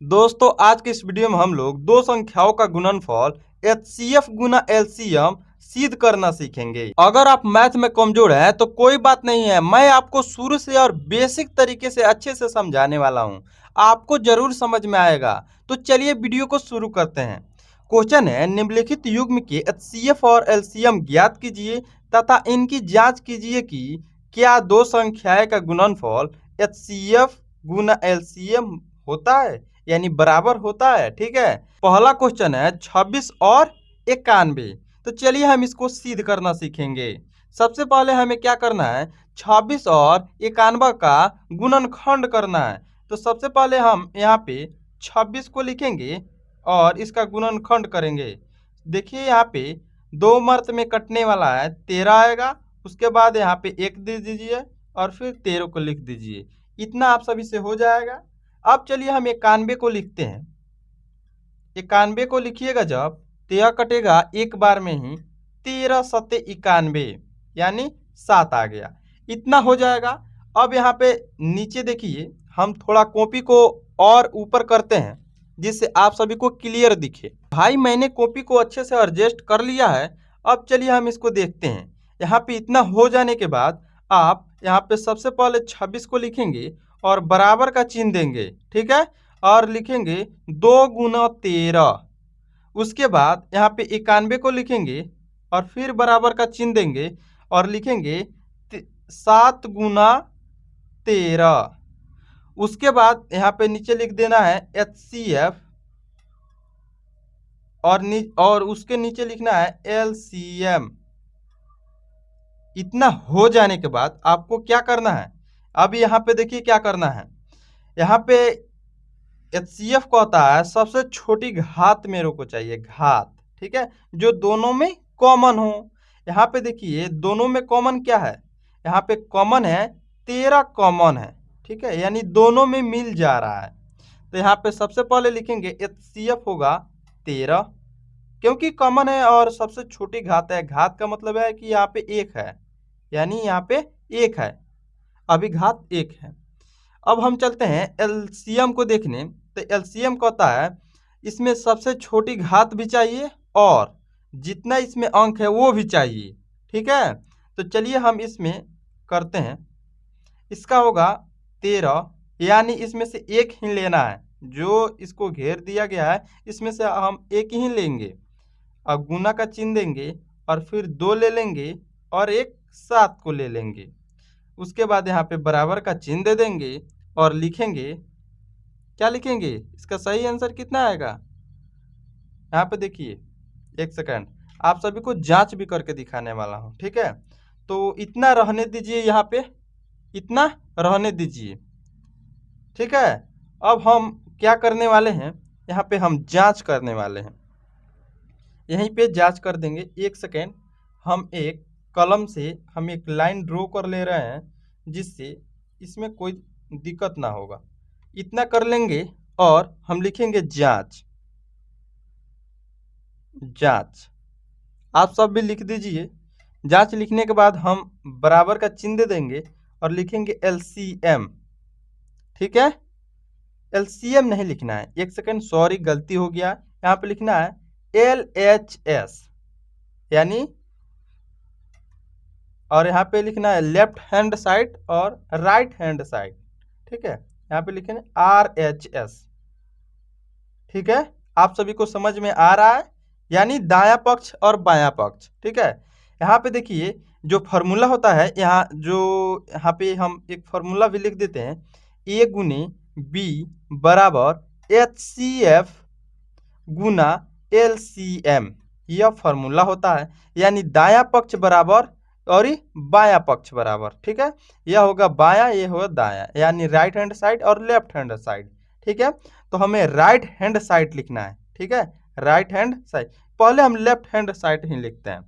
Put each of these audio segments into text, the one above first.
दोस्तों आज के इस वीडियो में हम लोग दो संख्याओं का गुणनफल एचसीएफ गुना एलसीएम सिद्ध करना सीखेंगे। अगर आप मैथ में कमजोर हैं तो कोई बात नहीं है, मैं आपको शुरू से और बेसिक तरीके से अच्छे से समझाने वाला हूं, आपको जरूर समझ में आएगा। तो चलिए वीडियो को शुरू करते हैं। क्वेश्चन है, निम्नलिखित युग्म के एचसीएफ और एलसीएम ज्ञात कीजिए तथा इनकी जांच कीजिए कि क्या दो संख्याएं का गुणनफल एचसीएफ गुना एलसीएम होता है यानी बराबर होता है। ठीक है, पहला क्वेश्चन है 26 और 91। तो चलिए हम इसको सिद्ध करना सीखेंगे। सबसे पहले हमें क्या करना है, 26 और 91 का गुणनखंड करना है। तो सबसे पहले हम यहाँ पे 26 को लिखेंगे और इसका गुणनखंड करेंगे। देखिए यहाँ पे दो मर्त में कटने वाला है 13 आएगा, उसके बाद यहाँ पे 1 दे दीजिए और फिर 13 को लिख दीजिए। इतना आप सभी से हो जाएगा। अब चलिए हम 91 को लिखते हैं। 91 को लिखिएगा जब तो यह कटेगा एक बार में ही, 13 सत्ते 91 यानी 7 आ गया। इतना हो जाएगा। अब यहाँ पे नीचे देखिए, हम थोड़ा कॉपी को और ऊपर करते हैं जिससे आप सभी को क्लियर दिखे। भाई मैंने कॉपी को अच्छे से एडजस्ट कर लिया है। अब चलिए हम इसको देखते हैं। यहाँ पे इतना हो जाने के बाद आप यहाँ पे सबसे पहले 26 को लिखेंगे और बराबर का चिन्ह देंगे। ठीक है, और लिखेंगे 2 गुना 13। उसके बाद यहाँ पे 91 को लिखेंगे और फिर बराबर का चिन्ह देंगे और लिखेंगे 7 गुना 13। उसके बाद यहाँ पे नीचे लिख देना है एचसीएफ और उसके नीचे लिखना है एलसीएम। इतना हो जाने के बाद आपको क्या करना है, अब यहाँ पे देखिए क्या करना है। यहाँ पे एचसीएफ कहता है सबसे छोटी घात मेरे को चाहिए, घात। ठीक है, जो दोनों में कॉमन हो। यहाँ पे देखिए दोनों में कॉमन क्या है, यहाँ पे कॉमन है 13 कॉमन है। ठीक है, यानी दोनों में मिल जा रहा है। तो यहाँ पे सबसे पहले लिखेंगे एचसीएफ होगा 13, क्योंकि कॉमन है और सबसे छोटी घात है। घात का मतलब है कि यहाँ पे 1 है, यानी यहाँ पे 1 है, अभी घात 1 है। अब हम चलते हैं एलसीएम को देखने। तो एलसीएम कहता है इसमें सबसे छोटी घात भी चाहिए और जितना इसमें अंक है वो भी चाहिए। ठीक है, तो चलिए हम इसमें करते हैं। इसका होगा 13, यानी इसमें से एक ही लेना है। जो इसको घेर दिया गया है इसमें से हम एक ही लेंगे। अब गुना का चिन्ह देंगे और फिर 2 ले लेंगे और एक 7 को ले लेंगे। उसके बाद यहाँ पे बराबर का चिन्ह दे देंगे और लिखेंगे, क्या लिखेंगे, इसका सही आंसर कितना आएगा। यहाँ पे देखिए, एक सेकंड, आप सभी को जांच भी करके दिखाने वाला हूँ। ठीक है, तो इतना रहने दीजिए, यहाँ पे इतना रहने दीजिए। ठीक है, अब हम क्या करने वाले हैं, यहाँ पे हम जांच करने वाले हैं। यहीं पे जांच कर देंगे। एक सेकेंड, हम एक कलम से हम एक लाइन ड्रॉ कर ले रहे हैं जिससे इसमें कोई दिक्कत ना होगा। इतना कर लेंगे और हम लिखेंगे जांच। जांच आप सब भी लिख दीजिए। जांच लिखने के बाद हम बराबर का चिन्ह दे देंगे और लिखेंगे एलसीएम। ठीक है, एलसीएम नहीं लिखना है, एक सेकेंड, सॉरी गलती हो गया। यहाँ पे लिखना है एलएचएस, यानी, और यहाँ पे लिखना है लेफ्ट हैंड साइड और राइट हैंड साइड। ठीक है, यहाँ पे लिखेंगे आरएचएस। ठीक है, आप सभी को समझ में आ रहा है, यानी दायां पक्ष और बायां पक्ष। ठीक है, यहाँ पे देखिए जो फॉर्मूला होता है, यहाँ पे हम एक फॉर्मूला भी लिख देते हैं, ए गुने बी बराबर एच सी एफ गुना एल सी एम। यह फॉर्मूला होता है, यानी दायां पक्ष बराबर और बायां पक्ष बराबर। ठीक है, यह होगा बायां, ये होगा दायां, यानी राइट हैंड साइड और लेफ्ट हैंड साइड। ठीक है, तो हमें राइट हैंड साइड लिखना है। ठीक है, राइट हैंड साइड, पहले हम लेफ्ट हैंड साइड ही लिखते हैं।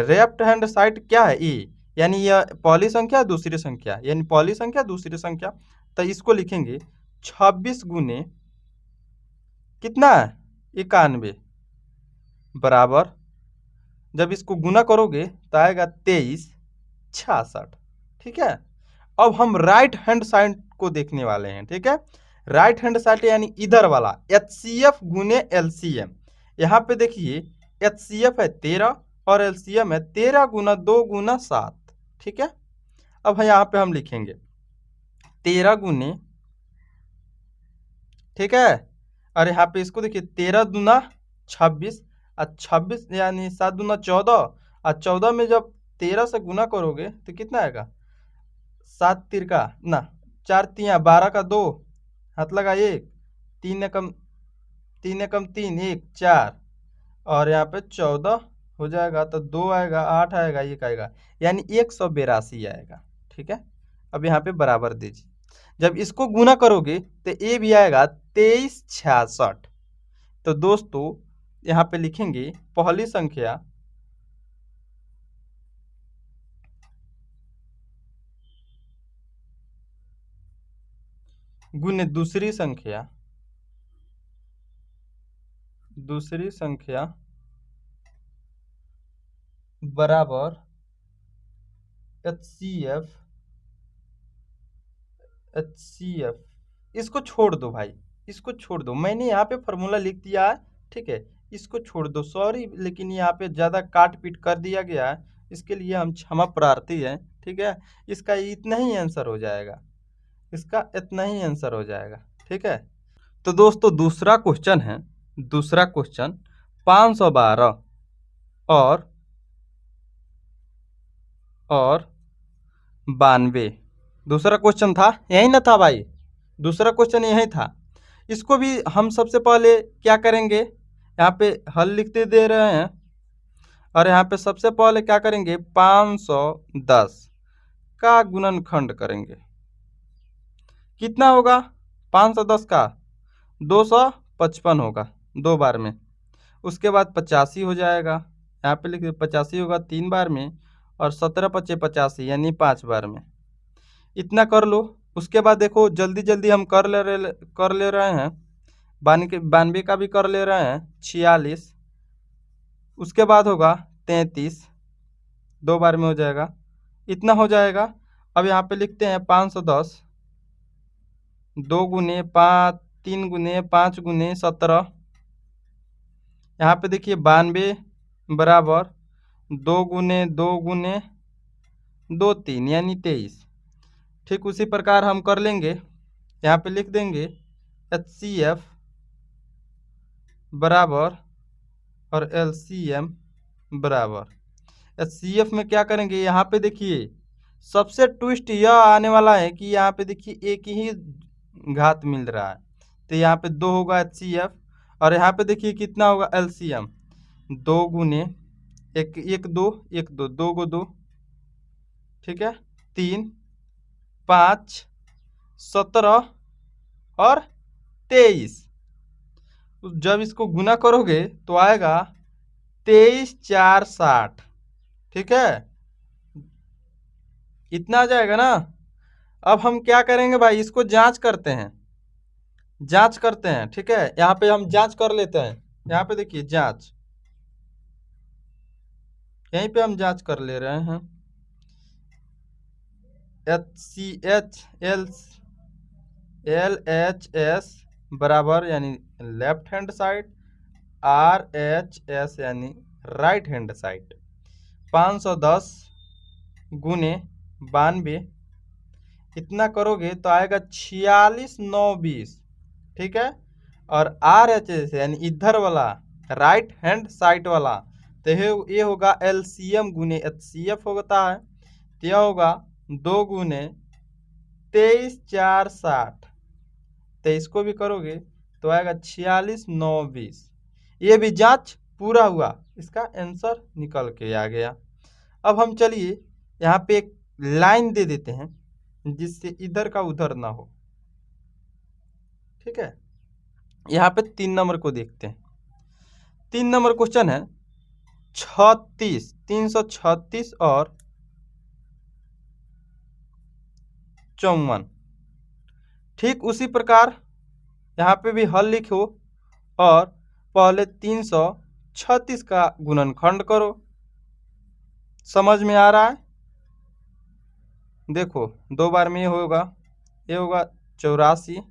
लेफ्ट हैंड साइड क्या है, ई, यानी यह पहली संख्या दूसरी संख्या, यानी पहली संख्या दूसरी संख्या। तो इसको लिखेंगे 26 गुने कितना है 91 बराबर, जब इसको गुना करोगे तो आएगा 2366। ठीक है, अब हम राइट हैंड साइड को देखने वाले हैं। ठीक है, राइट हैंड साइड यानी इधर वाला HCF गुने LCM। यहाँ पे देखिए HCF है 13 और LCM है 13 गुना 2 गुना 7। ठीक है, अब यहाँ पे हम लिखेंगे 13 गुने, ठीक है, और यहाँ पे इसको देखिए 13 दूना 26 और 26 यानी 7 दूना 14 और 14 में जब 13 से गुना करोगे तो कितना आएगा, 7 तिरका ना 4 तिया 12 का 2 हाथ लगा 1, 3 एकम 3 1 4 और यहाँ पे 14 हो जाएगा तो 2 आएगा, 8 आएगा, 1 आएगा, यानी 182 आएगा। ठीक है, अब यहाँ पे बराबर दीजिए, जब इसको गुना करोगे तो ये भी आएगा 2366। तो दोस्तों यहाँ पे लिखेंगे पहली संख्या गुने दूसरी संख्या बराबर HCF। इसको छोड़ दो भाई, इसको छोड़ दो, मैंने यहाँ पे फॉर्मूला लिख दिया है। ठीक है, इसको छोड़ दो, सॉरी, लेकिन यहाँ पे ज़्यादा काट पीट कर दिया गया है, इसके लिए हम क्षमा प्रार्थी हैं। ठीक है, इसका इतना ही आंसर हो जाएगा, इसका इतना ही आंसर हो जाएगा। ठीक है, तो दोस्तों दूसरा क्वेश्चन है, दूसरा क्वेश्चन 512 और 92। दूसरा क्वेश्चन था यही ना था भाई, दूसरा क्वेश्चन यही था। इसको भी हम सबसे पहले क्या करेंगे, यहाँ पे हल लिखते दे रहे हैं और यहाँ पे सबसे पहले क्या करेंगे 510 का गुणनखंड करेंगे। कितना होगा 510 का 255 होगा 2 बार में। उसके बाद 85 हो जाएगा, यहाँ पे लिखिए 85 होगा 3 बार में और 17 पचे 85 यानी 5 बार में। इतना कर लो। उसके बाद देखो जल्दी जल्दी हम कर ले रहे हैं, 92 का भी कर ले रहे हैं 46। उसके बाद होगा 33, 2 बार में हो जाएगा, इतना हो जाएगा। अब यहाँ पे लिखते हैं 510 2 गुने 5 3 गुने 5 गुने 17। यहाँ पे देखिए 92 बराबर 2 गुने 2 गुने 2 3 यानी 23। ठीक उसी प्रकार हम कर लेंगे, यहाँ पे लिख देंगे HCF बराबर और LCM बराबर। HCF में क्या करेंगे, यहाँ पे देखिए सबसे ट्विस्ट यह आने वाला है कि यहाँ पे देखिए एक ही घात मिल रहा है, तो यहाँ पे 2 होगा HCF और यहाँ पे देखिए कितना होगा LCM, 2 गुने 1 1 2 1 2 2 को 2, ठीक है, 3 5 17 और 23। जब इसको गुना करोगे तो आएगा 23 4 60। ठीक है, इतना आ जाएगा ना। अब हम क्या करेंगे भाई, इसको जांच करते हैं, ठीक है, यहाँ पे हम जांच कर लेते हैं। यहाँ पे देखिए जांच, यहीं पे हम जांच कर ले रहे हैं। LHS बराबर यानी लेफ्ट हैंड साइड, RHS यानी राइट हैंड साइड। 510 गुने 92, इतना करोगे तो आएगा 46 9 20। ठीक है, और RHS यानी इधर वाला राइट हैंड साइड वाला, तो ये होगा LCM गुने HCF होता है, तो यह होगा 2 गुने 23 4 60। तो इसको भी करोगे तो आएगा 46 9 20। ये भी जांच पूरा हुआ, इसका आंसर निकल के आ गया। अब हम चलिए यहाँ पे एक लाइन दे देते हैं जिससे इधर का उधर ना हो। ठीक है, यहाँ पे 3 नंबर को देखते हैं। 3 नंबर क्वेश्चन है 336 और 54। ठीक उसी प्रकार यहाँ पे भी हल लिखो और पहले 336 का गुणनखंड करो। समझ में आ रहा है? देखो 2 बार में ये होगा 84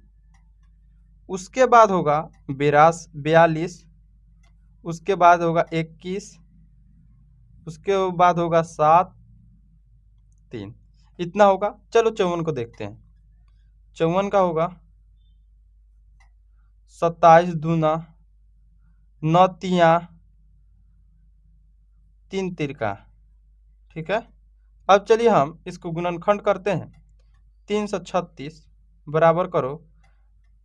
उसके बाद होगा 42, उसके बाद होगा 21, उसके बाद होगा 7, 3, इतना होगा। चलो 54 को देखते हैं। 54 का होगा 27 दूना 9 तिया 3 तिरका। ठीक है, अब चलिए हम इसको गुणनखंड करते हैं। 336 बराबर करो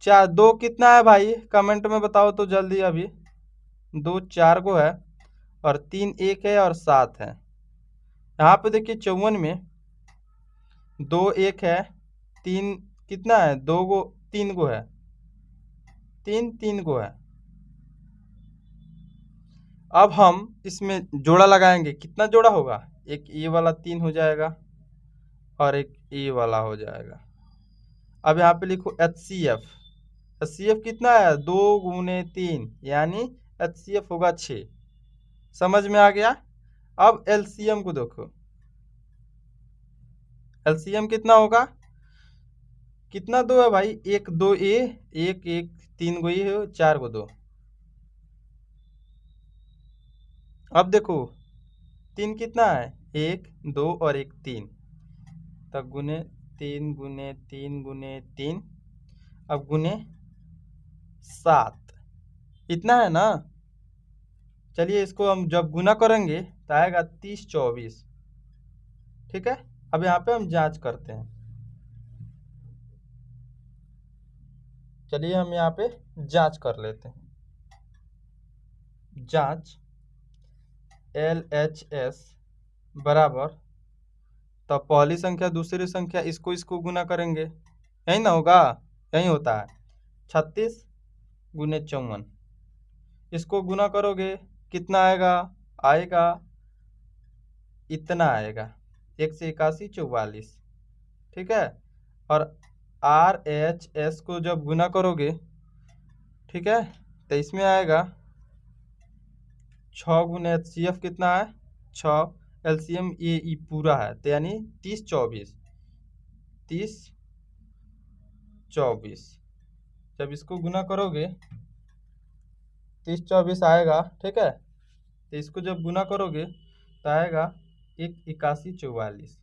4, 2 कितना है भाई कमेंट में बताओ तो जल्दी। अभी 2 4 को है और 3 1 है और 7 है। यहाँ पे देखिए 54 में 2 1 है, 3 कितना है, 2 को 3 को है, 3 3 को है। अब हम इसमें जोड़ा लगाएंगे, कितना जोड़ा होगा, एक ये वाला 3 हो जाएगा और एक ये वाला हो जाएगा। अब यहाँ पे लिखो HCF। HCF कितना है, 2 गुने 3 यानी HCF होगा 6। समझ में आ गया। अब LCM को देखो, LCM कितना होगा, कितना 2 है भाई, 1 2 ए 1 1 3 को ये हो, 4 को 2। अब देखो 3 कितना है, 1 2 और 1 3, तब गुने 3 गुने 3 गुने 3, अब गुने 7, इतना है ना। चलिए इसको हम जब गुना करेंगे तो आएगा 30 24। ठीक है, अब यहाँ पे हम जांच करते हैं। चलिए हम यहाँ पे जांच कर लेते हैं। जांच LHS बराबर, तो पहली संख्या दूसरी संख्या इसको गुना करेंगे, यही ना होगा, यही होता है। 36 गुने 54, इसको गुना करोगे कितना आएगा, आएगा इतना आएगा, 1 से 81 44। ठीक है, और RHS को जब गुना करोगे, ठीक है, तो इसमें आएगा 6 गुने HCF कितना है 6, LCM ये पूरा है तो यानी 30 24, 30 24। जब इसको गुना करोगे 30 24 आएगा। ठीक है, तो इसको जब गुना करोगे तो आएगा 1 81 44।